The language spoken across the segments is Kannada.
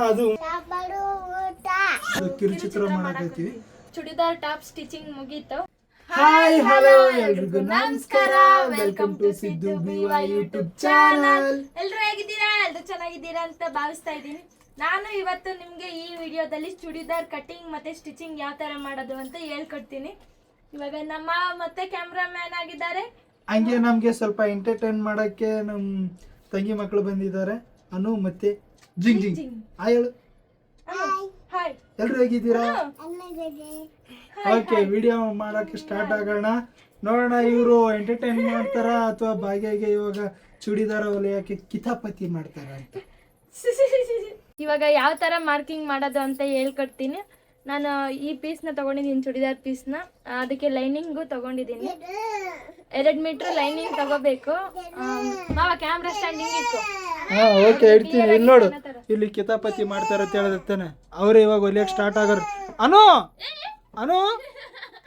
ಅದು ಕಿರುಚಿತ್ರ ಮಾಡಕತ್ತೀವಿ. ಚೂಡಿದಾರ್ ಟಾಪ್ ಸ್ಟಿಚಿಂಗ್ ಮುಗೀತು. ಹಾಯ್ ಹಲೋ ಎಲ್ರಿಗೂ ನಮಸ್ಕಾರ. Welcome to Siddu BY YouTube channel. ಎಲ್ರು ಹೇಗಿದ್ದೀರಾ? ಎಲ್ರು ಚೆನ್ನಾಗಿದ್ದೀರಾ ಅಂತ ಭಾವಿಸ್ತಾ ಇದ್ದೀನಿ. ನಾನು ಇವತ್ತು ನಿಮ್ಗೆ ಈ ವಿಡಿಯೋದಲ್ಲಿ ಚೂಡಿದಾರ್ ಕಟಿಂಗ್ ಮತ್ತೆ ಸ್ಟಿಚಿಂಗ್ ಯಾವ ತರ ಮಾಡೋದು ಅಂತ ಹೇಳ್ಕೊಡ್ತೀನಿ. ಇವಾಗ ನಮ್ಮ ಮತ್ತೆ ಕ್ಯಾಮ್ರಾಮ್ಯಾನ್ ಆಗಿದ್ದಾರೆ. ಹಂಗೆ ನಮ್ಗೆ ಸ್ವಲ್ಪ ಎಂಟರ್ಟೈನ್ ಮಾಡಕ್ಕೆ ನಮ್ ತಂಗಿ ಮಕ್ಕಳು ಬಂದಿದ್ದಾರೆ, ಅನು ಮತ್ತೆ ಜಿಂಗ್ ಜಿಂಗ್. ಹಾಯ್ ಹೇಳು. ಹಾಯ್. ಎಲ್ರು ಹೇಗಿದ್ದೀರಾ? ಓಕೆ, ವಿಡಿಯೋ ಮಾಡಕ್ಕೆ ಸ್ಟಾರ್ಟ್ ಆಗೋಣ. ನೋಡೋಣ ಇವರು ಎಂಟರ್ಟೈನ್ ಮಾಡ್ತಾರ ಅಥವಾ ಭಾಗ್ಯಗೆ ಇವಾಗ ಚೂಡಿದಾರ ಹೊಲಿಯಕ್ಕೆ ಕಿತಾಪತಿ ಮಾಡ್ತಾರ ಅಂತ. ಇವಾಗ ಯಾವ ತರ ಮಾರ್ಕಿಂಗ್ ಮಾಡೋದು ಅಂತ ಹೇಳ್ಕೊಡ್ತೀನಿ. ನಾನು ಈ ಪೀಸ್ನ ತಗೊಂಡಿದ್ದೀನಿ, ಚೂಡಿದಾರ್ ಪೀಸ್ನ. ಅದಕ್ಕೆ ಲೈನಿಂಗು ತಗೊಂಡಿದ್ದೀನಿ. 2 ಮೀಟರ್ ಲೈನಿಂಗ್ ತಗೋಬೇಕು. ಮಾವ ಕ್ಯಾಮ್ರಾ ಸ್ಟ್ಯಾಂಡಿಂಗ್ ಇತ್ತು. ಓಕೆ, ಇಡ್ತೀನಿ. ಇಲ್ಲಿ ನೋಡು, ಇಲ್ಲಿ ಕಿತಾಪತಿ ಮಾಡ್ತಾರ ಅಂತ ಹೇಳಿರ್ತಾನೆ. ಅವ್ರೆ ಇವಾಗ ಹೊಲಿಯಕ್ಕೆ ಸ್ಟಾರ್ಟ್ ಆಗೋರು. ಅನು ಅನು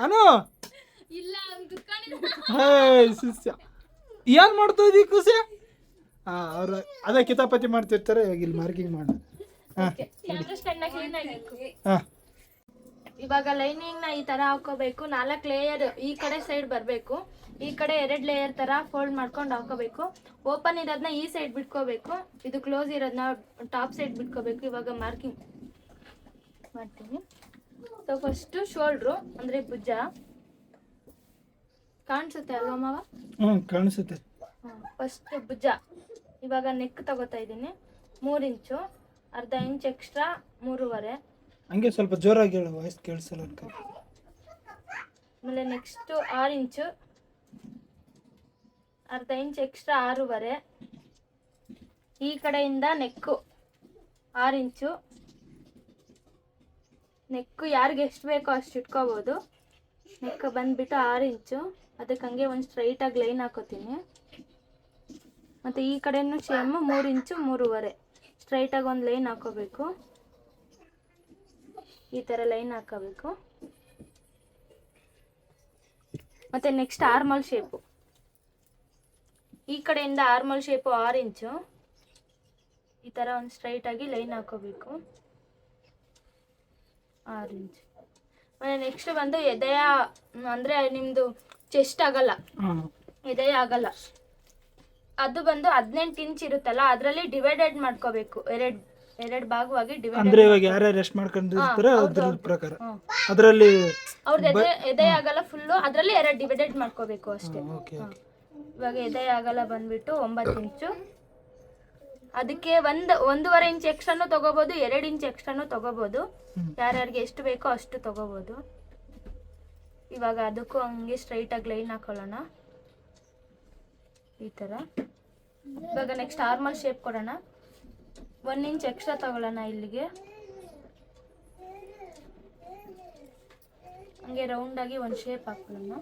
ಅನು ಶಿಷ್ಯ ಏನ್ ಮಾಡ್ತಾ ಇದೀವಿ ಖುಷಿ? ಅವ್ರು ಅದೇ ಕಿತಾಪತಿ ಮಾಡ್ತಿರ್ತಾರೆ. ಇವಾಗ ಇಲ್ಲಿ ಮಾರ್ಕಿಂಗ್ ಮಾಡ. ಇವಾಗ ಲೈನಿಂಗ್ ನ ಈ ತರ ಹಾಕೋಬೇಕು. 4 ಲೇಯರ್ ಈ ಕಡೆ ಸೈಡ್ ಬರ್ಬೇಕು. ಈ ಕಡೆ 2 ಲೇಯರ್ ತರ ಫೋಲ್ಡ್ ಮಾಡ್ಕೊಂಡು ಹಾಕೋಬೇಕು. ಓಪನ್ ಇರೋದನ್ನ ಈ ಸೈಡ್ ಬಿಟ್ಕೋಬೇಕು. ಇದು ಕ್ಲೋಸ್ ಇರೋದನ್ನ ಟಾಪ್ ಸೈಡ್ ಬಿಟ್ಕೋಬೇಕು. ಇವಾಗ ಮಾರ್ಕಿಂಗ್ ಮಾಡ್ತೀನಿ. ಸೊ ಫಸ್ಟ್ ಶೋಲ್ಡ್ರು ಅಂದ್ರೆ ಭುಜ ಕಾಣಿಸುತ್ತೆ ಅಲ್ವಾ ಮಾವ? ಕಾಣಿಸುತ್ತೆ. ಫಸ್ಟ್ ಭುಜ. ಇವಾಗ ನೆಕ್ ತಗೋತಾ ಇದ್ದೀನಿ. 3 ಇಂಚು, ಅರ್ಧ ಇಂಚ್ ಎಕ್ಸ್ಟ್ರಾ 3.5. ಹಂಗೆ ಸ್ವಲ್ಪ ಜೋರಾಗಿ ಹೇಳು, ವಾಯ್ಸ್ ಕೇಳಿಸಲ್ಲ ಅನ್ಕ. ಆಮೇಲೆ ನೆಕ್ಸ್ಟ್ 6 ಇಂಚು, ಅರ್ಧ ಇಂಚ್ ಎಕ್ಸ್ಟ್ರಾ 6.5. ಈ ಕಡೆಯಿಂದ ನೆಕ್ಕು 6 ಇಂಚು. ನೆಕ್ಕು ಯಾರಿಗೆ ಎಷ್ಟು ಬೇಕೋ ಅಷ್ಟು ಇಟ್ಕೋಬೋದು. ನೆಕ್ ಬಂದ್ಬಿಟ್ಟು 6 ಇಂಚು. ಅದಕ್ಕೆ ಹಂಗೆ ಒಂದು ಸ್ಟ್ರೈಟಾಗಿ ಲೈನ್ ಹಾಕೋತೀನಿ. ಮತ್ತು ಈ ಕಡೆನೂ ಸೇಮ್ 3 ಇಂಚು 3.5 ಸ್ಟ್ರೈಟಾಗಿ ಒಂದು ಲೈನ್ ಹಾಕೋಬೇಕು. ಈ ಥರ ಲೈನ್ ಹಾಕೋಬೇಕು. ಮತ್ತು ನೆಕ್ಸ್ಟ್ ಆರ್ಮಲ್ ಶೇಪು. ಈ ಕಡೆಯಿಂದ ಆರ್ಮಲ್ ಶೇಪು 6 ಇಂಚು. ಈ ಥರ ಒಂದು ಸ್ಟ್ರೈಟಾಗಿ ಲೈನ್ ಹಾಕೋಬೇಕು. 6 ಇಂಚು. ಆಮೇಲೆ ನೆಕ್ಸ್ಟ್ ಬಂದು ಎದೆಯ ಅಂದರೆ ನಿಮ್ಮದು ಚೆಸ್ಟ್ ಆಗಲ್ಲ, ಎದೆಯ ಆಗಲ್ಲ. ಅದು ಬಂದು 18 ಇಂಚ್ ಇರುತ್ತಲ್ಲ, ಅದರಲ್ಲಿ ಡಿವೈಡೆಡ್ ಮಾಡ್ಕೋಬೇಕು. ಎರಡು ಭಾಗವಾಗಿ ಡಿವೈಡ್. ಅಂದ್ರೆ ಇವಾಗ ಯಾರ್ಯಾರು ಎಷ್ಟು ಮಾಡ್ಕೊಂಡಿರ್ತಾರೆ ಅದ್ರ ಪ್ರಕಾರ ಅದರಲ್ಲಿ ಅವ್ರದ್ದು ಎದೆ ಆಗಲ್ಲ ಫುಲ್ಲು, ಅದರಲ್ಲಿ 2 ಡಿವೈಡೆಡ್ ಮಾಡ್ಕೋಬೇಕು ಅಷ್ಟೇ. ಇವಾಗ ಎದೆ ಆಗಲ್ಲ ಬಂದ್ಬಿಟ್ಟು 9 ಇಂಚು. ಅದಕ್ಕೆ 1.5 ಇಂಚ್ ಎಕ್ಸ್ಟ್ರಾನು ತಗೋಬೋದು, 2 ಇಂಚ್ ಎಕ್ಸ್ಟ್ರಾನು ತಗೋಬೋದು. ಯಾರ್ಯಾರಿಗೆ ಎಷ್ಟು ಬೇಕೋ ಅಷ್ಟು ತಗೋಬೋದು. ಇವಾಗ ಅದಕ್ಕೂ ಹಂಗೆ ಸ್ಟ್ರೈಟಾಗಿ ಲೈನ್ ಹಾಕೊಳ್ಳೋಣ ಈ ಥರ. ಇವಾಗ ನೆಕ್ಸ್ಟ್ ಆರ್ಮಲ್ ಶೇಪ್ ಕೊಡೋಣ. 1 ಇಂಚ್ ಎಕ್ಸ್ಟ್ರಾ ತಗೊಳ್ಳೋಣ ಇಲ್ಲಿಗೆ. ಹಂಗೆ ರೌಂಡಾಗಿ ಒಂದು ಶೇಪ್ ಹಾಕೊಳ್ಳೋಣ.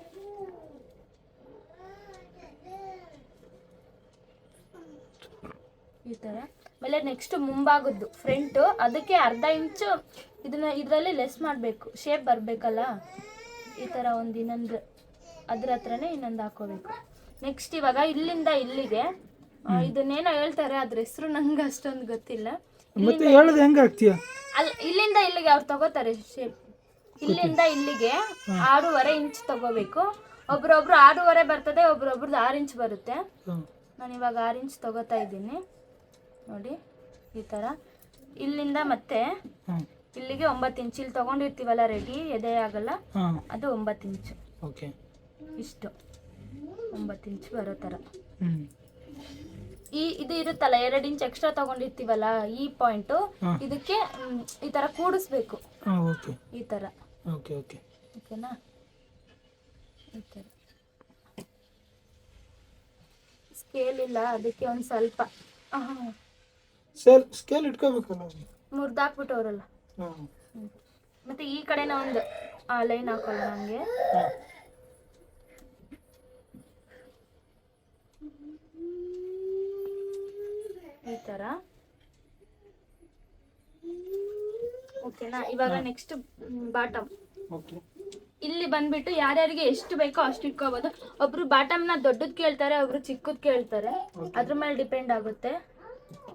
ಈ ಥರ. ಆಮೇಲೆ ನೆಕ್ಸ್ಟ್ ಮುಂಭಾಗದ್ದು ಫ್ರಂಟು, ಅದಕ್ಕೆ ಅರ್ಧ ಇಂಚು ಇದರಲ್ಲಿ ಲೆಸ್ ಮಾಡಬೇಕು. ಶೇಪ್ ಬರಬೇಕಲ್ಲ, ಈ ಥರ ಒಂದು ಇನ್ನೊಂದು ಅದ್ರ ಹತ್ರನೇ ಇನ್ನೊಂದು ಹಾಕೋಬೇಕು. ನೆಕ್ಸ್ಟ್ ಇವಾಗ ಇಲ್ಲಿಂದ ಇಲ್ಲಿಗೆ ಇದನ್ನೇನೋ ಹೇಳ್ತಾರೆ, ಅದ್ರ ಹೆಸರು ನಂಗೆ ಅಷ್ಟೊಂದು ಗೊತ್ತಿಲ್ಲ. ಇಲ್ಲಿಂದ ಇಲ್ಲಿಗೆ ಅವ್ರು ತಗೋತಾರೆ ಶೇಪ್. ಇಲ್ಲಿಂದ ಇಲ್ಲಿಗೆ 6.5 ಇಂಚ್ ತಗೋಬೇಕು. ಒಬ್ರೊಬ್ರು 6.5 ಬರ್ತದೆ, ಒಬ್ರೊಬ್ರದ್ದು 6 ಇಂಚ್ ಬರುತ್ತೆ. ನಾನು ಇವಾಗ 6 ಇಂಚ್ ತಗೋತಾ ಇದ್ದೀನಿ ನೋಡಿ ಈ ಥರ. ಇಲ್ಲಿಂದ ಮತ್ತೆ ಇಲ್ಲಿಗೆ 9 ಇಂಚ್. ಇಲ್ಲಿ ತಗೊಂಡಿರ್ತೀವಲ್ಲ ರೆಡಿ, ಎದೆ ಆಗಲ್ಲ, ಅದು 9 ಇಂಚು. ಇಷ್ಟು 9 ಇಂಚ್ ಬರೋ ಥರ. ಇದು ಇರುತ್ತಲ್ಲ 2 ಇಂಚ್ ಎಕ್ಸ್ಟ್ರಾ ತಗೊಂಡಿರ್ತೀವಲ್ಲ, ಈ ಪಾಯಿಂಟು ಇದಕ್ಕೆ ಈ ಥರ ಕೂಡಿಸ್ಬೇಕು. ಈ ಥರ. ಓಕೆನಾ? ಈ ಥರ. ಸ್ಕೇಲ್ ಇಲ್ಲ, ಅದಕ್ಕೆ ಒಂದು ಸ್ವಲ್ಪ ಸ್ಕೇಲ್ ಇಟ್ಕೋಬೇಕಲ್ಲ, ಮುರಿದಾಕ್ಬಿಟ್ಟವ್ರಲ್ಲ. ಮತ್ತೆ ಈ ಕಡೆನ ಒಂದು ಲೈನ್ ಹಾಕೊಳ್ಳೋಣ ಹಂಗೆ. ಈ ಥರ. ಓಕೆನಾ? ಇವಾಗ ನೆಕ್ಸ್ಟ್ ಬಾಟಮ್. ಇಲ್ಲಿ ಬಂದ್ಬಿಟ್ಟು ಯಾರ್ಯಾರಿಗೆ ಎಷ್ಟು ಬೇಕೋ ಅಷ್ಟು ಇಟ್ಕೋಬಹುದು. ಒಬ್ರು ಬಾಟಮ್ನ ದೊಡ್ಡದ್ ಕೇಳ್ತಾರೆ, ಒಬ್ರು ಚಿಕ್ಕದ್ ಕೇಳ್ತಾರೆ. ಅದ್ರ ಮೇಲೆ ಡಿಪೆಂಡ್ ಆಗುತ್ತೆ.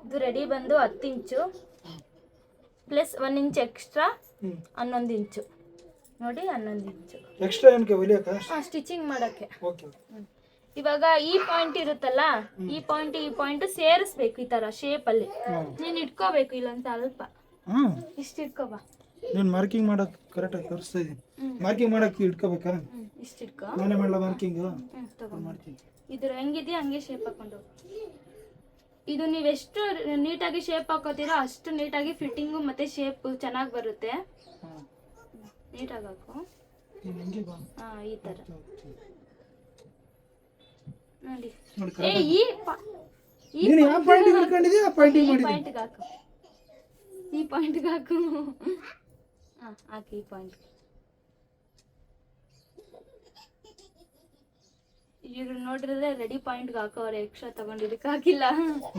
ಇದು ರೆಡಿ ಬಂದು 10 ಇಂಚು ಪ್ಲಸ್ 1 ಇಂಚ್ ಎಕ್ಸ್ಟ್ರಾ 11 ಇಂಚು ನೋಡಿ 11 ಇಂಚು ಎಕ್ಸ್ಟ್ರಾ ಏನಕ್ಕೆ ಹೊಲಿಯಕ ಸ್ಟಿಚಿಂಗ್ ಮಾಡೋಕ್ಕೆ. ಓಕೆ. ಇವಾಗ ಈ ಪಾಯಿಂಟ್ ಇರುತ್ತಲ್ಲ, ಈ ಪಾಯಿಂಟ್ ಸೇರಿಸ್ಬೇಕು ಈ ತರ ಶೇಪ್ ಅಲ್ಲಿ. ನೀನ್ ಇಟ್ಕೋಬೇಕು ಇಲ್ಲೊಂದ್ ಸ್ವಲ್ಪ ಇಷ್ಟ ಇಟ್ಕೋಬಾ. ನೀನು ಮಾರ್ಕಿಂಗ್ ಮಾಡಕ್ ಕರೆಕ್ಟ್ ಆಗಿ ತೋರಿಸ್ತಾ ಇದ್ದೀನಿ. ಮಾರ್ಕಿಂಗ್ ಮಾಡಕ್ ಇಟ್ಕೋಬೇಕಾ? ಇಷ್ಟ ಇಟ್ಕೋ. ನಾನೇ ಮಾಡಲ ಮಾರ್ಕಿಂಗ್? ಮಾಡ್ತೀನಿ. ಇದ್ರ ಹೆಂಗಿದೆಯಾ ಹಂಗೆ ಶೇಪ್ ಹಾಕೊಂಡು. ಇದು ನೀವೆಷ್ಟು ನೀಟಾಗಿ ಶೇಪ್ ಹಾಕೋತೀರೋ ಅಷ್ಟು ನೀಟಾಗಿ ಫಿಟ್ಟಿಂಗು ಮತ್ತೆ ಶೇಪ್ ಚೆನ್ನಾಗಿ ಬರುತ್ತೆ. ನೀಟಾಗಿ ಹಾಕು. ಈ ತರ ನೋಡಿ. ಈ ಪಾಯಿಂಟ್ಗೆ ಹಾಕು. ಹಾಕಿ ಈ ಪಾಯಿಂಟ್. ಈಗ ನೋಡಿದ್ರೆ ರೆಡಿ ಪಾಯಿಂಟ್ಗೆ ಹಾಕೋರೆ, ಎಕ್ಸ್ಟ್ರಾ ತಗೊಂಡಿದ್ದಕ್ಕೆ ಹಾಕಿಲ್ಲ.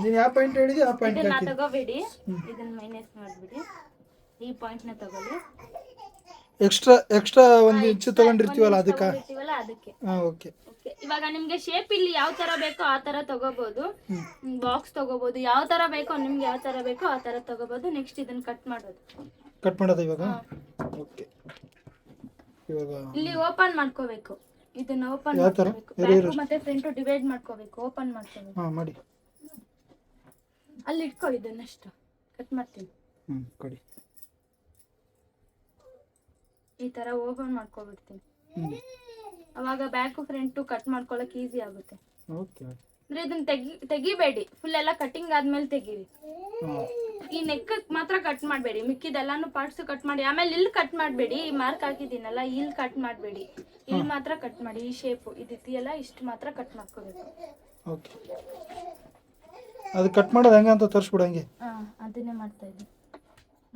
ನೀನು ಯಾವ ಪಾಯಿಂಟ್ ಹೇಳಿದಿ ಆ ಪಾಯಿಂಟ್ ಇದನ್ನ ತಗೋಬೇಡಿ, ಇದನ್ನ ಮೈನಸ್ ಮಾಡ್ಬಿಡಿ. ಈ ಪಾಯಿಂಟ್ ನ ತಗೊಳ್ಳಿ. ಎಕ್ಸ್ಟ್ರಾ ಒಂದು ಇಂಚು ತಗೊಂಡಿರ್ತೀವಲ್ಲ ಅದಕ್ಕೆ. ಓಕೆ. ಇವಾಗ ನಿಮ್ಗೆ ಶೇಪ್ ಇಲ್ಲಿ ಯಾವ ತರ ಬೇಕೋ ಆ ತರ ತಗೋಬಹುದು. ಬಾಕ್ಸ್ ತಗೋಬಹುದು, ಯಾವ ತರ ಬೇಕೋ ನಿಮ್ಗೆ ಯಾವ ತರ ಬೇಕೋ ಆ ತರ ತಗೋಬಹುದು. ನೆಕ್ಸ್ಟ್ ಇದನ್ನ ಕಟ್ ಮಾಡೋದು ಇವಾಗ. ಓಕೆ. ಇವಾಗ ಇಲ್ಲಿ ಓಪನ್ ಮಾಡ್ಕೋಬೇಕು. ಇದನ್ನ ಓಪನ್ ಮಾಡ್ಕೋಬೇಕು. ಬ್ಯಾಕ್ ಮತ್ತೆ ಫ್ರಂಟ್ ಡಿವೈಡ್ ಮಾಡ್ಕೋಬೇಕು. ಓಪನ್ ಮಾಡ್ಕೋಬೇಕು. ಮಾಡಿ. ಅಲ್ಲಿ ಇಟ್ಕೊಳ್ಳಿ. ಇದನ್ನಷ್ಟು ಕಟ್ ಮಾಡ್ತೀನಿ. ಕೊಡಿ. ಈ ತರ ಓಪನ್ ಮಾಡ್ಕೊಬಿಡ್ತೀನಿ. ಅವಾಗ ಬ್ಯಾಕ್ ಫ್ರಂಟ್ ಕಟ್ ಮಾಡ್ಕೊಳಕ್ ಈಸಿ ಆಗುತ್ತೆ. ಓಕೆ. ಅಂದ್ರೆ ಇದನ್ನ ತೆಗಿಬೇಡಿ. ಫುಲ್ ಎಲ್ಲ ಕಟಿಂಗ್ ಆದ್ಮೇಲೆ ತೆಗೀರಿ. ಈ ನೆಕ್ ಮಾತ್ರ ಕಟ್ ಮಾಡಬೇಡಿ, ಮಿಕ್ಕಿದೆಲ್ಲಾನು ಪಾರ್ಟ್ಸ್ ಕಟ್ ಮಾಡಿ. ಆಮೇಲೆ ಇಲ್ಲಿ ಕಟ್ ಮಾಡಬೇಡಿ. ಈ ಮಾರ್ಕ್ ಹಾಕಿದ್ದೀನಲ್ಲ ಇಲ್ಲಿ ಕಟ್ ಮಾಡಬೇಡಿ, ಇಲ್ಲಿ ಮಾತ್ರ ಕಟ್ ಮಾಡಿ. ಈ ಶೇಪ್ ಇದಿದೆಯಲ್ಲ ಇಷ್ಟು ಮಾತ್ರ ಕಟ್ ಮಾಡ್ಕೋಬೇಕು. ಓಕೆ. ಅದು ಕಟ್ ಮಾಡೋದು ಹೆಂಗೆ ಅಂತ ತೋರಿಸ್ಬಿಡು. ಹಂಗೆ ಅದನ್ನೇ ಮಾಡ್ತಾ ಇದ್ದೀನಿ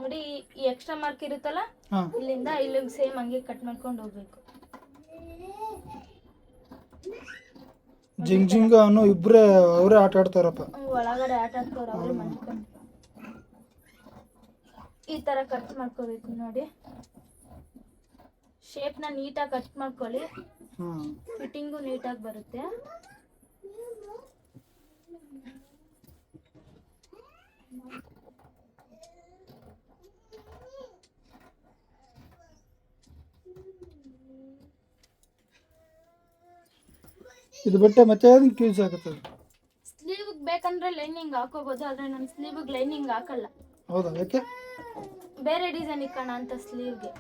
ನೋಡಿ. ಈ ಎಕ್ಸ್ಟ್ರಾ ಮಾರ್ಕ್ ಇರುತ್ತಲ್ಲ, ಇಲ್ಲಿಂದ ಇಲ್ಲಿಗೆ ಸೇಮ್ ಹಂಗೆ ಕಟ್ ಮಾಡ್ಕೊಂಡು ಹೋಗ್ಬೇಕು. ಜಿಂಗ್ ಅನ್ನೋ ಇಬ್ಬರೇ ಅವರೇ ಆಟ ಆಡ್ತಾರಪ್ಪ. ಒಳಗಡೆ ಆಟ ಆಡ್ತಾರ ಅವ್ರೆ ಮಾಡ್ಕೊಂಡು. ಈ ತರ ಕಟ್ ಮಾಡ್ಕೋಬೇಕು ನೋಡಿ. ಶೇಪ್ ನ ನೀಟಾಗಿ ಕಟ್ ಮಾಡ್ಕೊಳ್ಳಿ. ಫಿಟ್ಟಿಂಗು ನೀಟಾಗಿ ಬರುತ್ತೆ. ಇದು ಬಟ್ಟೆ ಮತ್ತೆ ಅದಕ್ಕೆ ಯೂಸ್ ಆಗುತ್ತೆ. ಸ್ಲೀವ್ ಬೇಕಂದ್ರೆ ಲೈನಿಂಗ್ ಹಾಕೋಬಹುದು, ಆದ್ರೆ ನಾನು ಸ್ಲೀವ್ ಲೈನಿಂಗ್ ಹಾಕಲ್ಲ. ಹೌದಾ? ಯಾಕೆ? ಬೇರೆ ಡಿಸೈನ್ ಇಕ್ಕಣ ಅಂತ ಸ್ಲೀವ್ಗೆ.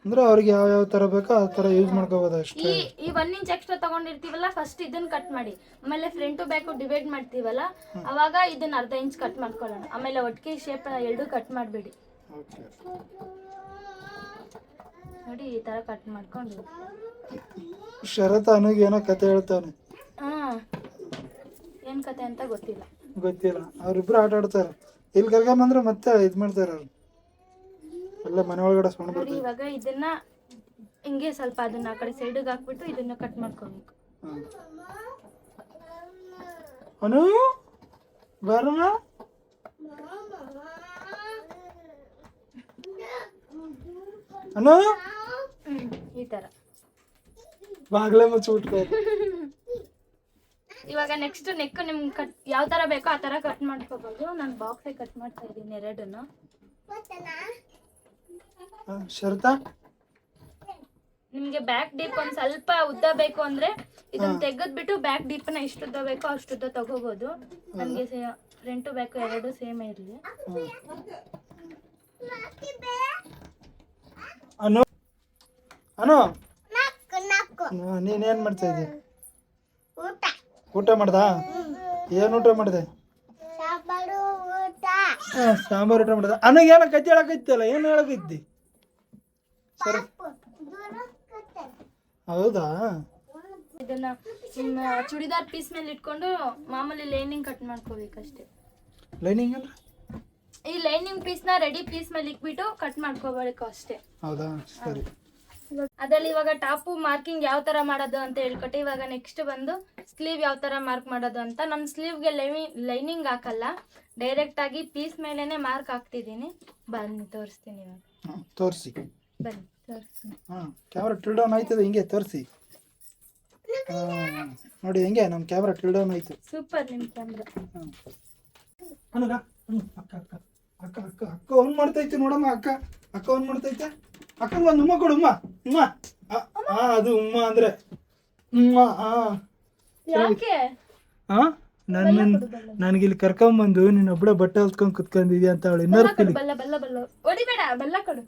ಅಂದ್ರೆ ಅವ್ರಿಗೆ ಯಾವ ಯಾವ ತರ ಬೇಕೋ ಆ ತರ ಯೂಸ್ ಮಾಡ್ಕೋಬಹುದು ಅಷ್ಟೇ. ಈ 1 ಇಂಚ್ ಎಕ್ಸ್ಟ್ರಾ ತಗೊಂಡಿರ್ತೀವಲ್ಲ, ಫಸ್ಟ್ ಇದನ್ನ ಕಟ್ ಮಾಡಿ. ಆಮೇಲೆ ಫ್ರಂಟ್ ಬ್ಯಾಕ್ ಡಿವೈಡ್ ಮಾಡ್ತೀವಲ್ಲ, ಅವಾಗ ಇದನ್ನ ಅರ್ಧ ಇಂಚ್ ಕಟ್ ಮಾಡ್ಕೊಳ್ಳೋಣ. ಆಮೇಲೆ ಒಟ್ಟಿಗೆ ಶೇಪ್ ಎರಡು ಕಟ್ ಮಾಡಬೇಡಿ ನೋಡಿ. ಈ ತರ ಕಟ್ ಮಾಡ್ಕೊಂಡು ಶರತ್ ಅನುಗೆ ಏನೋ ಕತೆ ಹೇಳ್ತಾನೆ. ಏನ್ ಕತೆ ಅಂತ ಗೊತ್ತಿಲ್ಲ. ಅವ್ರಿಬ್ರು ಆಟ ಆಡ್ತಾರೆ. ಇಲ್ಲಿ ಕರ್ಕೊಂಬಂದ್ರೆ ಮತ್ತೆ ಇದ್ ಮಾಡ್ತಾರೆ ಅವ್ರು ಎಲ್ಲ ಮನೆ ಒಳಗಡೆ ಸೌಂಡ್ ಬರ್ತದೆ. ಇವಾಗ ಇದನ್ನ ಹಿಂಗೆ ಸ್ವಲ್ಪ ಅದನ್ನ ಆ ಕಡೆ ಸೈಡ್ಗೆ ಹಾಕ್ಬಿಟ್ಟು ಇದನ್ನ ಕಟ್ ಮಾಡ್ಕೋಬೇಕು. ಅನು ಬರಮ್ಮ. ಅನು ಈ ತರ ಬಾಗ್ಲೇ ಮುಚ್ಚಿಬಿಟ್ಕೋ. ಇವಾಗ ನೆಕ್ಸ್ಟ್ ನೆಕ್ ನಿಮ್ ಕಟ್ ಯಾವ ತರ ಬೇಕೋ ಆ ತರ ಕಟ್ ಮಾಡ್ಕೋಬಹುದು. ನಾನು ಬಾಕ್ಸ್ ಕಟ್ ಮಾಡ್ತಾ ಇದ್ದೀನಿ ಎರಡನ್ನ. ಶರತಾ, ನಿಮ್ಗೆ ಬ್ಯಾಕ್ ಡೀಪ್ ಒಂದ್ ಸ್ವಲ್ಪ ಉದ್ದ ಬೇಕು ಅಂದ್ರೆ ಇದನ್ನ ತೆಗೆದ್ಬಿಟ್ಟು ಬ್ಯಾಕ್ ಡೀಪ್ ನ ಎಷ್ಟು ಉದ್ದ ಬೇಕೋ ಅಷ್ಟು ಉದ್ದ ತಗೋಬಹುದು. ನಮ್ಗೆ ಫ್ರಂಟ್ ಬ್ಯಾಕ್ ಎರಡು ಸೇಮ್ ಇರ್ಲಿ. ಅನು ಅನು ನೀನೇನ್ ಮಾಡ್ತಾ ಇದ್ದೀಯ? ಊಟ ಮಾಡ್ದಾ? ಏನ್ ಊಟ ಮಾಡಿದೆ? ಸಾಂಬಾರು ಊಟ ಮಾಡ್ದ. ಅನುಗೆ ಏನೋ ಕತೆ ಹೇಳಕೈತಲ್ಲ, ಏನು ಹೇಳಕೈತಿ? ಸರಿ, ಹೌದಾ? ಇದನ್ನ ಚೂಡಿದಾರ್ ಪೀಸ್ ಮೇಲೆ ಇಟ್ಕೊಂಡು ಮಾಮೂಲಿ ಲೈನಿಂಗ್ ಕಟ್ ಮಾಡ್ಕೋಬೇಕಷ್ಟೇ. ಲೈನಿಂಗ್ ಅಂದ್ರೆ ಈ ಲೈನಿಂಗ್ ಪೀಸ್ ನ ರೆಡಿ ಪೀಸ್ ಮೇಲೆ ಇಟ್ಬಿಟ್ಟು ಕಟ್ ಮಾಡ್ಕೋಬೇಕು ಅಷ್ಟೇ. ಹೌದಾ? ಸರಿ. ಅದ್ರಲ್ಲಿ ಇವಾಗ ಟಾಪು ಮಾರ್ಕಿಂಗ್ ಯಾವ ತರ ಮಾಡೋದು ಅಂತ ಹೇಳ್ಕೊಟ್ಟೆ. ಇವಾಗ ನೆಕ್ಸ್ಟ್ ಬಂದು ಸ್ಲೀವ್ ಯಾವ ತರ ಮಾರ್ಕ್ ಮಾಡೋದು ಅಂತ. ನಾನು ಸ್ಲೀವ್ಗೆ ಲೈನಿಂಗ್ ಹಾಕಲ್ಲ, ಡೈರೆಕ್ಟ್ ಆಗಿ ಪೀಸ್ ಮೇಲೆನೆ ಮಾರ್ಕ್ ಹಾಕ್ತಿದ್ದೀನಿ. ಬನ್ನಿ ತೋರಿಸ್ತೀನಿ ಇವಾಗ. ತೋರಿಸಿ. ಬನ್ನಿ ತೋರಿಸ್ತೀನಿ. ಕ್ಯಾಮ್ರಾ ಟಿಲ್ ಡೌನ್ ಆಯ್ತದೆ, ಹಿಂಗೆ ತೋರಿಸಿ. ನೋಡಿ ಹೆಂಗೆ ನಮ್ಮ ಕ್ಯಾಮ್ರಾ ಟಿಲ್ಡೌನ್ ಆಯ್ತು. ಸೂಪರ್ ನಿಮ್ಮ ಕ್ಯಾಮ್ರಾ. ಅನುಗ ಅಕ್ಕ ಅಕ್ಕ ಅಕ್ಕ ಅಕ್ಕ ಅಕ್ಕ ಆನ್ ಮಾಡ್ತೈತೆ ನೋಡಮ್ಮ. ಅಕ್ಕ ಅಕ್ಕ ಆನ್ ಮಾಡ್ತೈತೆ. ಅಕ್ಕಂಗೆ ಒಂದು ಉಮ್ಮ ಕೊಡು. ಉಮ್ಮ ಉಮ್ಮ ಅದು ಉಮ್ಮ ಅಂದ್ರೆ ಉಮ್ಮ. ಯಾಕೆ ನನಗೆ ಇಲ್ಲಿ ಕರ್ಕೊಂಬಂದು ನೀನು ಒಬ್ಬಳೆ ಬಟ್ಟೆ ಹೊಲ್ಸ್ಕೊಂಡು ಕುತ್ಕೊಂಡಿದ್ಯಾ ಅಂತ ಅವಳು ಇನ್ನೊಂದು ಫೀಲಿಂಗ್. ಬೆಲ್ಲ ಬೆಲ್ಲ ಬೆಲ್ಲ ಹೊಡಿಬೇಡ. ಬೆಲ್ಲ ಕೊಡು.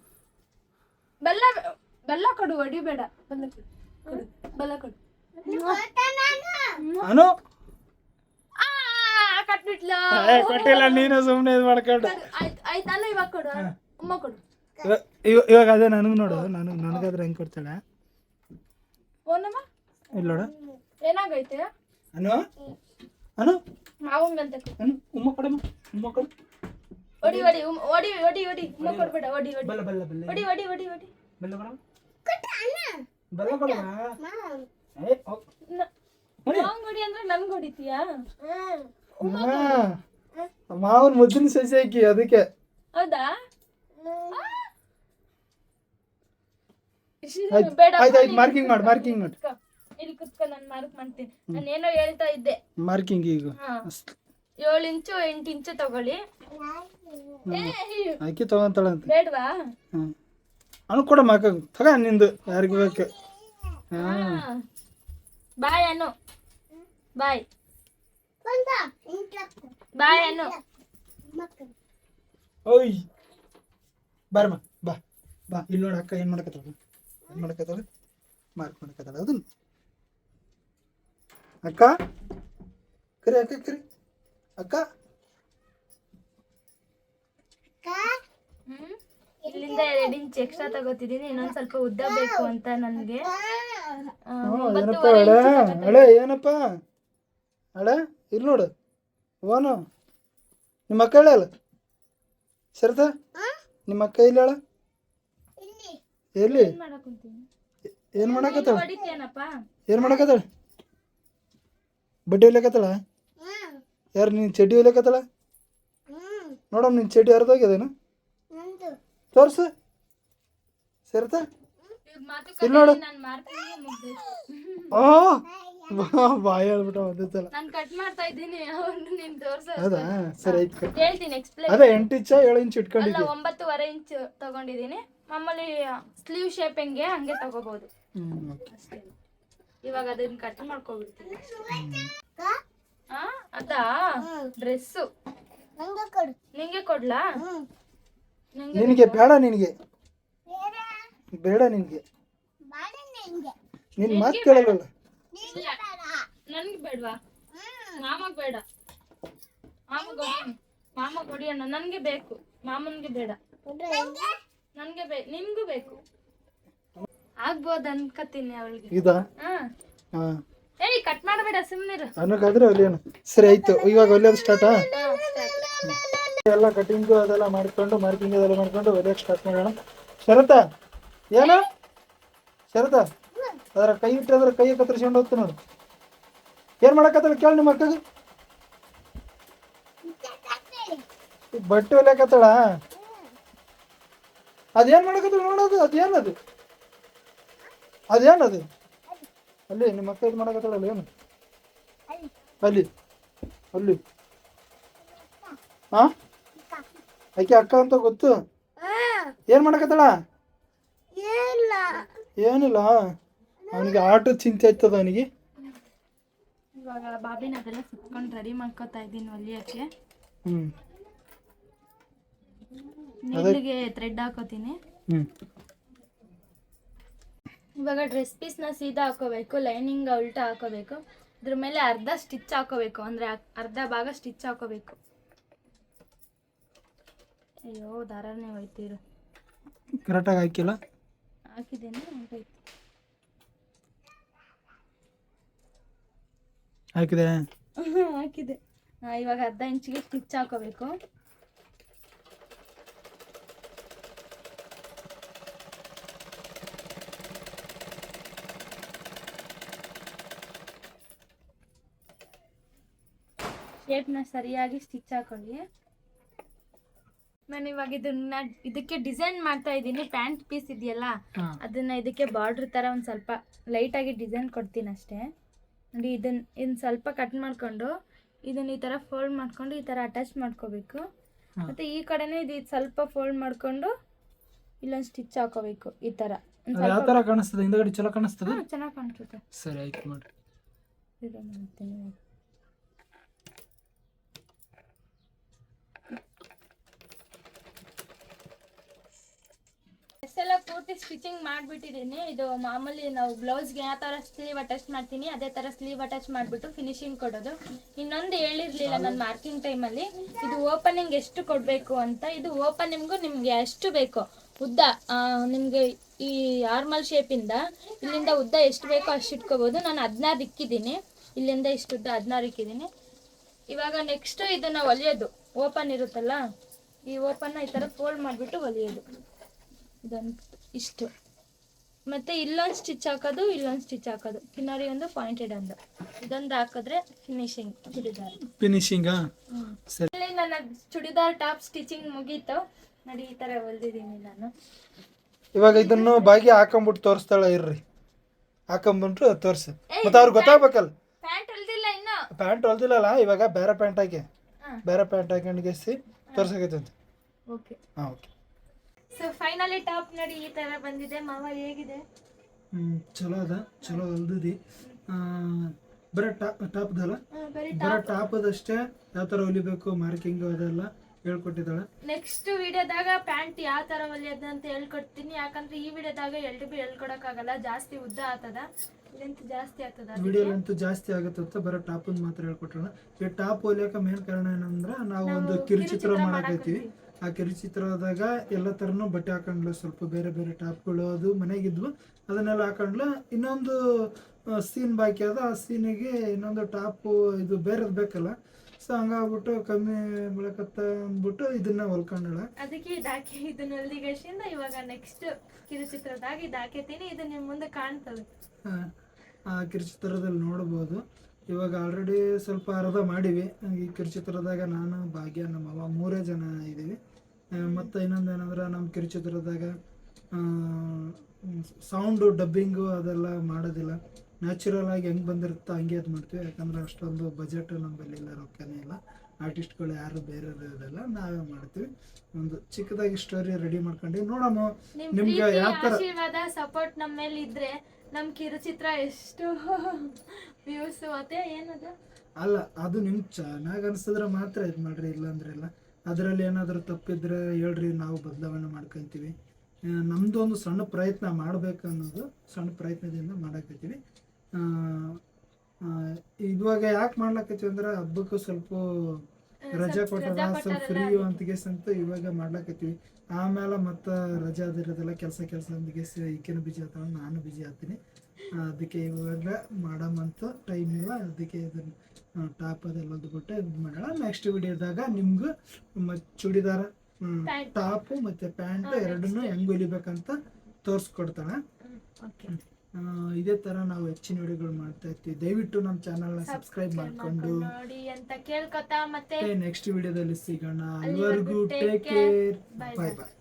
ಬೆಲ್ಲ ಬೆಲ್ಲ ಕೊಡು. ಹೊಡಿಬೇಡ. ಬೆಲ್ಲ ಕೊಡು. ಬೆಲ್ಲ ಕೊಡು. ಅನು ಕಟ್ಬಿಟ್ಲ. ಕೊಟ್ಟಿಲ್ಲ ನೀನು ಸುಮ್ಮನೆ ಇದು ಮಾಡ್ಕೊಂಡು. ಆಯ್ತಾನು ಇವಾಗ ಕೊಡು. ಉಮ್ಮ ಕೊಡು. ಇವಾಗ ಅದೇ ನನಗೆ ನೋಡು. ನನಗಾದ್ರೆ ಹೆಂಗೆ ಕೊಡ್ತಾಳೆ ಓನಮ್ಮ ಇಲ್ಲ ನೋಡು. ಏನಾಗೈತೆ ಅನು ಅನು ಮಾವಂಗಂತ ಅನು ಉಮ್ಮ ಕೊಡಮ್ಮ. ಉಮ್ಮ ಕೊಡು. ಹೊಡಿ ಹೊಡಿ ಹೊಡಿ ಹೊಡಿ ಹೊಡಿ. ಉಮ್ಮ ಕೊಡ್ಬೇಡ. ಹೊಡಿ ಹೊಡಿ ಬಲ್ಲ ಬಲ್ಲ ಬಲ್ಲ ಹೊಡಿ ಹೊಡಿ ಹೊಡಿ ಹೊಡಿ. ಬೆಲ್ಲ ಕೊಡ. ಬೆಲ್ಲ ಕೊಡ. ಮಾವಂಗ್ ಹೊಡಿ ಅಂದ್ರೆ ನನ್ಗೆ ಹೊಡಿತೀಯಾ? ಮಾವನ್ ಮುದ್ದಿನ ಸಸಿ ಹಾಕಿ ಅದಕ್ಕೆ. ಹೌದಾ? ಆಯ್ತಾಯ್ತು ಮಾರ್ಕಿಂಗ್ ಮಾಡಿ. ಮಾರ್ಕಿಂಗ್ ಮಾಡಿ. ಇಲ್ಲಿ ಕುತ್ಕೊ. ನಾನು ಮಾರ್ಕ್ ಮಾಡ್ತೀನಿ. ನಾನು ಏನೋ ಹೇಳ್ತಾ ಇದ್ದೆ. ಮಾರ್ಕಿಂಗ್ ಈಗ 7 ಇಂಚು 8 ಇಂಚು ತಗೊಳ್ಳಿ. ಅಕ್ಕಿ ತಗೊಂತಾಳಂತೆ. ಬೇಡವಾ? ಅನು ಕೊಡಮ್ಮ ಅಕ್ಕ. ತಗ ನಿಂದು ಯಾರಿಗೆ ಬೇಕು. ಬಾಯ್ ಅನು. ಬಾಯ್ ಬಾಯ್ ಅನು. ಓಯ್ ಬಾರಮ್ಮ ಬಾ ಬಾ. ಇಲ್ಲಿ ನೋಡಿ ಅಕ್ಕ ಏನು ಮಾಡ್ಕತ್ತಾಳ. ಮಾರ್ಕ್ ಮಾಡ್ಕತ್ತಾಳ ಅದನ್ನ. ಅಕ್ಕ ಕರಿ. ಅಕ್ಕ ಕರಿ. ಅಕ್ಕ ಇಲ್ಲಿಂದ 2 ಇಂಚ್ ಎಕ್ಸ್ಟ್ರಾ ತಗೋತಿದ್ದೀನಿ. ಇನ್ನೊಂದ್ ಸ್ವಲ್ಪ ಉದ್ದ ಬೇಕು ಅಂತ ನನಗೆ. ಏನಪ್ಪ ಹಳೆ ಹಳೆ ಏನಪ್ಪ ಹಳೆ ಇಲ್ಲಿ ನೋಡು. ಓನು ನಿಮ್ಮ ಅಕ್ಕ ಹೇಳಲ್ಲ ಸರಿತಾ? ನಿಮ್ಮ ಅಕ್ಕ ಇಲ್ಲ ಹೇಳ. ಎಲ್ಲಿ ಏನು ಮಾಡಕತ್ತಾಳ? ಏನು ಮಾಡಕತ್ತಾಳ? ಬಡ್ಡಿ ಹೊಲಿಯಕತ್ತಾಳ? ಯಾರು ನೀನು ಚಡ್ಡಿ ಹೊಲಿಯಕತ್ತಾಳ? ನೋಡಮ್ಮ ನಿನ್ನ ಚಡ್ಡಿ ಹರಿದೋಗ್ಯದೇನು? ತೋರ್ಸು ಸರಿತಾ? ಇಲ್ಲಿ ನೋಡು. ಬಾಯ್ ಹೇಳ್ಬಿಟ್ಟ ಒಂದೇ ಸಲ. ಹೌದಾ ಸರಿ ಆಯ್ತು. ಅದೇ 8 ಇಂಚ 7 ಇಂಚ್ ಇಟ್ಕೊಂಡಿದ್ದೆ. 9.5 ಇಂಚ್ ತಗೊಂಡಿದ್ದೀನಿ. ಮಾಮೂಲಿ ಸ್ಲೀವ್ ಶೇಪ್ ಹೆಂಗೆ ಹಂಗೆ ತಗೋಬಹುದು. ಇವಾಗ ಅದನ್ನ ಕಟ್ ಮಾಡ್ಕೊಬಿಡ್ತೀನಿ. ಅದಾ ಡ್ರೆಸ್ ನಿಂಗೆ ಕೊಡ್ಲಾ? ನಿನಗೆ ಬೇಡ. ನಿನಗೆ ಬೇಡ. ನಿನಗೆ ನಿನ್ ಮಾತು ಕೇಳಲ್ಲ. ನನ್ಗೆ ಬೇಡವಾ? ಮಾಮಗ್ ಬೇಡ. ಮಾಮಗ್ ಹೊಡಿಯೋಣ. ನನ್ಗೆ ಬೇಕು. ಮಾಮನ್ಗೆ ಬೇಡ. ನನ್ಗೆ ನಿಮ್ಗೂ ಬೇಕು. ಆಗ್ಬೋದು ಅನ್ಕತೀನಿ ಅವಳಿಗೆ. ಇದಾ ಏಯ್ ಕಟ್ ಮಾಡಬೇಡ ಸುಮ್ಮನಿರು. ಅನ್ನಕಾದ್ರೆ ಹೊಲಿಯೋಣ. ಸರಿ ಆಯ್ತು. ಇವಾಗ ಹೊಲಿಯೋದು ಸ್ಟಾರ್ಟಾ? ಎಲ್ಲ ಕಟಿಂಗು ಅದೆಲ್ಲ ಮಾಡ್ಕೊಂಡು ಮಾರ್ಕಿಂಗ್ ಅದೆಲ್ಲ ಮಾಡ್ಕೊಂಡು ಹೊಲಿಯೋಕೆ ಸ್ಟಾರ್ಟ್ ಮಾಡೋಣ. ಶರತ ಏನು ಶರತ ಅದರ ಕೈ ಇಟ್ಟಂದ್ರೆ ಕೈ ಕತ್ತರಿಸ್ಕೊಂಡು ಹೋಗ್ತು ನೋಡು. ಏನು ಮಾಡಕತ್ತಲ್ಲ ಕೇಳಿ ನಿಮ್ಮ ಅಕ್ಕಗೆ. ಬಟ್ಟೆ ಹೊಲಿಯಕತ್ತಳ. ಅದೇನು ಮಾಡಕತ್ತಳ ನೋಡೋದು. ಅದೇನದು ಅಲ್ಲಿ ನಿಮ್ಮ ಅಕ್ಕ ಇದು ಮಾಡಕತ್ತಳಲ್ಲ ಏನು ಅಲ್ಲಿ ಅಲ್ಲಿ ಹಾಂ ಆಕೆ ಅಕ್ಕ ಅಂತ ಗೊತ್ತು. ಏನು ಮಾಡಕತ್ತಳ? ಏನಿಲ್ಲ. ಅವನಿಗೆ ಆಟದ ಚಿಂತೆ ಆಯ್ತದ ಅವನಿಗೆ. ಇವಾಗ ಬಾಬಿನ ಅದೆಲ್ಲ ಸುತ್ಕೊಂಡು ರೆಡಿ ಮಾಡ್ಕೋತಾ ಇದ್ದೀನಿ ಹೊಲಿಯೋಕ್ಕೆ. ನೀರಿಗೆ ಥ್ರೆಡ್ ಹಾಕೋತೀನಿ. ಇವಾಗ ಡ್ರೆಸ್ ಪೀಸ್ನ ಸೀದಾ ಹಾಕೋಬೇಕು. ಲೈನಿಂಗ್ ಉಲ್ಟಾ ಹಾಕೋಬೇಕು. ಇದ್ರ ಮೇಲೆ ಅರ್ಧ ಸ್ಟಿಚ್ ಹಾಕೋಬೇಕು. ಅಂದರೆ ಅರ್ಧ ಭಾಗ ಸ್ಟಿಚ್ ಹಾಕೋಬೇಕು. ಅಯ್ಯೋ ದಾರನೇ ಹೋಯ್ತಿರು. ಕರೆಕ್ಟಾಗಿ ಹಾಕಿಲ್ಲ. ಹಾಕಿದ್ದೇನೆ ಹಾಕಿದೆ. ಹಾಕಿದೆ. ಇವಾಗ ಅರ್ಧ ಇಂಚಿಗೆ ಸ್ಟಿಚ್ ಹಾಕೋಬೇಕು. ಶೇಪ್ನ ಸರಿಯಾಗಿ ಸ್ಟಿಚ್ ಹಾಕೊಳ್ಳಿ. ನಾನು ಇವಾಗ ಇದಕ್ಕೆ ಡಿಸೈನ್ ಮಾಡ್ತಾ ಇದ್ದೀನಿ. ಪ್ಯಾಂಟ್ ಪೀಸ್ ಇದೆಯಲ್ಲ ಅದನ್ನ ಇದಕ್ಕೆ ಬಾರ್ಡರ್ ತರ ಒಂದ್ ಸ್ವಲ್ಪ ಲೈಟ್ ಆಗಿ ಡಿಸೈನ್ ಕೊಡ್ತೀನಿ ಅಷ್ಟೇ. ನೋಡಿ ಇದನ್ನ ಸ್ವಲ್ಪ ಕಟ್ ಮಾಡ್ಕೊಂಡು ಇದನ್ನ ಈ ತರ ಫೋಲ್ಡ್ ಮಾಡ್ಕೊಂಡು ಈ ತರ ಅಟ್ಯಾಚ್ ಮಾಡ್ಕೋಬೇಕು. ಮತ್ತೆ ಈ ಕಡೆನೇ ಇದು ಸ್ವಲ್ಪ ಫೋಲ್ಡ್ ಮಾಡ್ಕೊಂಡು ಇಲ್ಲೊಂದು ಸ್ಟಿಚ್ ಹಾಕೋಬೇಕು ಈ ತರ. ಯಾವ ತರ ಕಾಣಿಸ್ತದೆ ಹಿಂದಗಡೆ? ಚಲೋ ಕಾಣಿಸ್ತದೆ, ಚೆನ್ನಾಗಿ ಕಾಣಿಸುತ್ತೆ. ಸರಿ ಆಯ್ತು ನೋಡ್ರಿ. ಇದು ಮಾಡ್ತೀನಿ. ಎಲ್ಲ ಪೂರ್ತಿ ಸ್ಟಿಚಿಂಗ್ ಮಾಡಿಬಿಟ್ಟಿದ್ದೀನಿ. ಇದು ಮಾಮೂಲಿ ನಾವು ಬ್ಲೌಸ್ಗೆ ಯಾವ ಥರ ಸ್ಲೀವ್ ಅಟ್ಯಾಚ್ ಮಾಡ್ತೀನಿ ಅದೇ ಥರ ಸ್ಲೀವ್ ಅಟ್ಯಾಚ್ ಮಾಡಿಬಿಟ್ಟು ಫಿನಿಶಿಂಗ್ ಕೊಡೋದು. ಇನ್ನೊಂದು ಹೇಳಿರಲಿಲ್ಲ ನನ್ನ ಮಾರ್ಕಿಂಗ್ ಟೈಮಲ್ಲಿ, ಇದು ಓಪನಿಂಗ್ ಎಷ್ಟು ಕೊಡಬೇಕು ಅಂತ. ಇದು ಓಪನಿಂಗು ನಿಮಗೆ ಎಷ್ಟು ಬೇಕೋ ಉದ್ದ, ನಿಮಗೆ ಈ ಆರ್ಮಲ್ ಶೇಪಿಂದ ಇಲ್ಲಿಂದ ಉದ್ದ ಎಷ್ಟು ಬೇಕೋ ಅಷ್ಟು ಇಟ್ಕೋಬೋದು. ನಾನು 16 ಇಕ್ಕಿದ್ದೀನಿ, ಇಲ್ಲಿಂದ ಇಷ್ಟು ಉದ್ದ 16 ಇಕ್ಕಿದ್ದೀನಿ. ಇವಾಗ ನೆಕ್ಸ್ಟು ಇದನ್ನ ಹೊಲಿಯೋದು. ಓಪನ್ ಇರುತ್ತಲ್ಲ, ಈ ಓಪನ್ನ ಈ ಥರ ಫೋಲ್ಡ್ ಮಾಡಿಬಿಟ್ಟು ಹೊಲಿಯೋದು. ಇದೊಂದು ಇಷ್ಟು, ಮತ್ತೆ ಇಲ್ಲೊಂದು ಸ್ಟಿಚ್ ಹಾಕೋದು, ಇಲ್ಲೊಂದು ಸ್ಟಿಚ್ ಹಾಕೋದು, ಕಿನ್ನರಿ ಒಂದು ಪಾಯಿಂಟೆಡ್ ಒಂದು, ಇದೊಂದು ಹಾಕಿದ್ರೆ ಫಿನಿಶಿಂಗ್ ಚೂಡಿದಾರ್ ಫಿನಿಶಿಂಗಾ. ಸರಿ, ನನ್ನ ಚೂಡಿದಾರ್ ಟಾಪ್ ಸ್ಟಿಚಿಂಗ್ ಮುಗೀತು ನೋಡಿ. ಈ ತರ ಹೊಲ್ದಿದ್ದೀನಿ ನಾನು. ಇವಾಗ ಇದನ್ನು ಬಾಗಿ ಹಾಕೊಂಡ್ಬಿಟ್ಟು ತೋರಿಸ್ತಾಳ ಇರ್ರಿ, ಹಾಕೊಂಡ್ಬಿಟ್ರು ತೋರಿಸಿ, ಮತ್ತೆ ಅವ್ರಿಗೆ ಗೊತ್ತಾಗ್ಬೇಕಲ್ಲ. ಪ್ಯಾಂಟ್ ಹೊಲ್ದಿಲ್ಲ ಇನ್ನು, ಪ್ಯಾಂಟ್ ಹೊಲ್ದಿಲ್ಲಲ್ಲ, ಇವಾಗ ಬೇರೆ ಪ್ಯಾಂಟ್ ಹಾಕಿ ಬೇರೆ ಪ್ಯಾಂಟ್ ಹಾಕೊಂಡ್ಗೆಸಿ ತೋರ್ಸಕೈತಂತೆ. ಓಕೆ ಹಾಂ ಓಕೆ. ಸೊ ಫೈನಲಿ ಟಾಪ್ ನೋಡಿ ಈ ತರ ಬಂದಿದೆ. ಮಾವ ಹೇಗಿದೆ? ಚಲೋ ಅದ, ಚಲೋ ಹೊಲ್ದಿದಿ. ಬರೀ ಟಾಪ್ದಲ್ಲ, ಬರೀ ಟಾಪದಷ್ಟೇ ಯಾವ ಥರ ಹೊಲಿಬೇಕು ಮಾರ್ಕಿಂಗ್ ಅದೆಲ್ಲ ಹೇಳ್ಕೊಟ್ಟಿದ್ದಾಳೆ. ನೆಕ್ಸ್ಟ್ ವಿಡಿಯೋದಾಗ ಪ್ಯಾಂಟ್ ಯಾವ ತರ ಹೊಲಿಯೋದು ಅಂತ ಹೇಳ್ಕೊಡ್ತೀನಿ. ಯಾಕಂದ್ರೆ ಈ ವಿಡಿಯೋದಾಗ ಎಲ್ರಿಗೂ ಹೇಳ್ಕೊಡಕ್ಕಾಗಲ್ಲ, ಜಾಸ್ತಿ ಉದ್ದ ಆಗ್ತದ, ಲೆಂತ್ ಜಾಸ್ತಿ ಆಗ್ತದ, ವಿಡಿಯೋ ಲೆಂತ್ ಜಾಸ್ತಿ ಆಗತ್ತ. ಬರೋ ಟಾಪದ್ ಮಾತ್ರ ಹೇಳ್ಕೊಟ್ಟಣ. ಈ ಟಾಪ್ ಹೊಲಿಯಕ ಮೇನ್ ಕಾರಣ ಏನಂದ್ರೆ ನಾವು ಒಂದು ಕಿರುಚಿತ್ರ ಮಾಡಕೈತಿವಿ. ಆ ಕಿರುಚಿತ್ರದಾಗ ಎಲ್ಲ ಥರನೂ ಬಟ್ಟೆ ಹಾಕೊಂಡ್ಲು, ಸ್ವಲ್ಪ ಬೇರೆ ಬೇರೆ ಟಾಪ್ಗಳು ಅದು ಮನೆಗಿದ್ವು, ಅದನ್ನೆಲ್ಲ ಹಾಕೊಂಡ್ಲು. ಇನ್ನೊಂದು ಸೀನ್ ಬಾಕಿ ಅದ, ಆ ಸೀನಿಗೆ ಇನ್ನೊಂದು ಟಾಪು ಇದು ಬೇರೆದು ಬೇಕಲ್ಲ. ಸೊ ಹಂಗಾಗ್ಬಿಟ್ಟು ಕಮ್ಮಿ ಬೆಳಕತ್ತ ಅಂದ್ಬಿಟ್ಟು ಇದನ್ನ ಹೊಲ್ಕೊಂಡಳ. ಅದಕ್ಕೆ ಇದಾಕಿ ಇದನ್ನ ಹೊಲ್ದಿಗೆಸಿಂದ ಇವಾಗ ನೆಕ್ಸ್ಟ್ ಕಿರುಚಿತ್ರದಾಗ ಇದಾಕೈತೀನಿ. ಇದು ನಿಮ್ಮ ಮುಂದೆ ಕಾಣ್ತದೆ. ಆ ಕಿರುಚಿತ್ರದಲ್ಲಿ ನೋಡ್ಬೋದು. ಇವಾಗ ಆಲ್ರೆಡಿ ಸ್ವಲ್ಪ ಅರ್ಧ ಮಾಡಿವಿ. ಈ ಕಿರುಚಿತ್ರದಾಗ ನಾನು, ಭಾಗ್ಯ, ನಮ್ಮ ಅವ್ವ 3 ಜನ ಇದ್ದೀವಿ. ಮತ್ತು ಇನ್ನೊಂದು ಏನಂದ್ರೆ ನಮ್ಮ ಕಿರುಚಿತ್ರದಾಗ ಸೌಂಡು ಡಬ್ಬಿಂಗು ಅದೆಲ್ಲ ಮಾಡೋದಿಲ್ಲ. ನ್ಯಾಚುರಲ್ ಆಗಿ ಹೆಂಗೆ ಬಂದಿರುತ್ತೋ ಹಂಗೆ ಅದು ಮಾಡ್ತೀವಿ. ಯಾಕಂದ್ರೆ ಅಷ್ಟೊಂದು ಬಜೆಟ್ ನಮ್ಮಲ್ಲಿ ಇಲ್ಲ, ರೊಕ್ಕನೇ ಇಲ್ಲ. ಆರ್ಟಿಸ್ಟ್ಗಳು ಯಾರು ಬೇರೆ ಇರೋದಿಲ್ಲ, ನಾವೇ ಮಾಡ್ತೀವಿ. ಒಂದು ಚಿಕ್ಕದಾಗಿ ಸ್ಟೋರಿ ರೆಡಿ ಮಾಡ್ಕೊಂಡು ನೋಡೋಣ. ನಿಮ್ಗೆ ಯಾವ ಥರ ಆಶೀರ್ವಾದ ಸಪೋರ್ಟ್ ನಮ್ಮ ಮೇಲೆ ಇದ್ರೆ ನಮ್ಮ ಕಿರುಚಿತ್ರ ಎಷ್ಟು ವ್ಯೂಸ್ ಮತ್ತೆ ಏನದು ಅಲ್ಲ, ಅದು ನಿಮ್ಗೆ ಚೆನ್ನಾಗಿ ಅನಿಸಿದ್ರೆ ಮಾತ್ರ ಇದು ಮಾಡ್ರಿ, ಇಲ್ಲಾಂದ್ರೆ ಇಲ್ಲ. ಅದರಲ್ಲಿ ಏನಾದರೂ ತಪ್ಪಿದ್ರೆ ಹೇಳ್ರಿ, ನಾವು ಬದಲಾವಣೆ ಮಾಡ್ಕೊತೀವಿ. ನಮ್ಮದು ಒಂದು ಸಣ್ಣ ಪ್ರಯತ್ನ ಮಾಡಬೇಕು ಅನ್ನೋದು, ಸಣ್ಣ ಪ್ರಯತ್ನದಿಂದ ಮಾಡಕತ್ತೀವಿ. ಇವಾಗ ಯಾಕೆ ಮಾಡ್ಲಕತ್ತೀವಿ ಅಂದ್ರೆ ಹಬ್ಬಕ್ಕೂ ಸ್ವಲ್ಪ ರಜೆ ಕೊಟ್ಟದ, ಸ್ವಲ್ಪ ಫ್ರೀ ಅಂತಗೆಸಂತ ಇವಾಗ ಮಾಡ್ಲಕತ್ತೀವಿ. ಆಮೇಲೆ ಮತ್ತೆ ರಜೆ ಅದಿರೋದೆಲ್ಲ ಕೆಲಸ ಅಂದಿಗೆಸಿ ಈಕೆನೂ ಬಿಜಿ ಆಗ್ತಾಳೆ, ನಾನು ಬಿಜಿ ಆಗ್ತೀನಿ. ಅದಕ್ಕೆ ಇವಾಗ ಮಾಡಮಂತ ಟೈಮ್ ಇಲ್ಲ. ಅದಕ್ಕೆ ಇದನ್ನು ಟಾಪ್ ಅದೆಲ್ಲ ಬಿಟ್ಟು ಇದು ಮಾಡೋಣ. ನೆಕ್ಸ್ಟ್ ವಿಡಿಯೋದಾಗ ನಿಮ್ಗೂ ಚೂಡಿದಾರ, ಟಾಪು ಮತ್ತು ಪ್ಯಾಂಟ್ ಎರಡನ್ನೂ ಹೆಂಗೆ ಹೊಲಿಬೇಕಂತ ತೋರಿಸ್ಕೊಡ್ತಾಳೆ. ಇದೇ ಥರ ನಾವು ಹೆಚ್ಚಿನ ವಿಡಿಯೋಗಳು ಮಾಡ್ತಾ ಇರ್ತೀವಿ. ದಯವಿಟ್ಟು ನಮ್ಮ ಚಾನಲ್ನ ಸಬ್ಸ್ಕ್ರೈಬ್ ಮಾಡ್ಕೊಂಡು ನೋಡಿ ಅಂತ ಕೇಳ್ಕೊತಾ ಮತ್ತೆ ನೆಕ್ಸ್ಟ್ ವಿಡಿಯೋದಲ್ಲಿ ಸಿಗೋಣ. ಅಲ್ಲಿವರೆಗೂ ಟೇಕ್ ಕೇರ್, ಬಾಯ್ ಬಾಯ್.